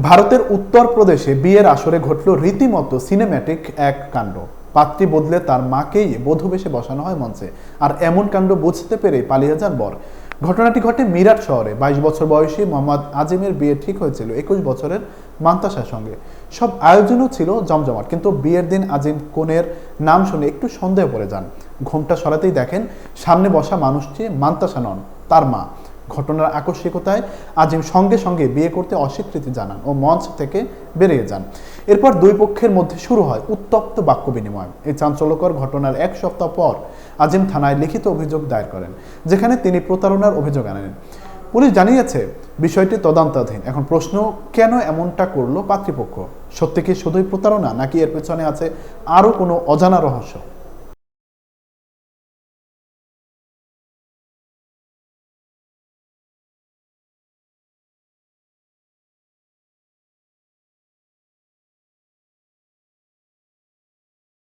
ভারতের উত্তরপ্রদেশে বিয়ের আসরে ঘটল রীতিমতো সিনেম্যাটিক এক কাণ্ড। পাত্রী বদলে তার মাকেই বধূ বেশে বসানো হয় মঞ্চে, আর এমন কাণ্ড বুঝতে পেরে পালিয়ে যান বর। ঘটনাটি ঘটে মিরাট শহরে। 22 বছর বয়সী মোহাম্মদ আজিমের বিয়ে ঠিক হয়েছিল 21 বছরের মান্তাসার সঙ্গে। সব আয়োজনও ছিল জমজমাট, কিন্তু বিয়ের দিন আজিম কনের নাম শুনে একটু সন্দেহ পড়ে যান। ঘোমটা সরাতেই দেখেন সামনে বসা মানুষটি মান্তাসা নন, তার মা। ঘটনার আকস্মিকতায় আজিম সঙ্গে সঙ্গে বিয়ে করতে অস্বীকৃতি জানান ও মঞ্চ থেকে বেরিয়ে যান। এরপর দুই পক্ষের মধ্যে শুরু হয় উত্তপ্ত বাক্য বিনিময়। এই চাঞ্চল্যকর ঘটনার এক সপ্তাহ পর আজিম থানায় লিখিত অভিযোগ দায়ের করেন, যেখানে তিনি প্রতারণার অভিযোগ আনেন। পুলিশ জানিয়েছে বিষয়টি তদন্তাধীন। এখন প্রশ্ন, কেন এমনটা করলো পাত্রীপক্ষ? সত্যি কি শুধুই প্রতারণা, নাকি এর পেছনে আছে আরও কোনো অজানা রহস্য?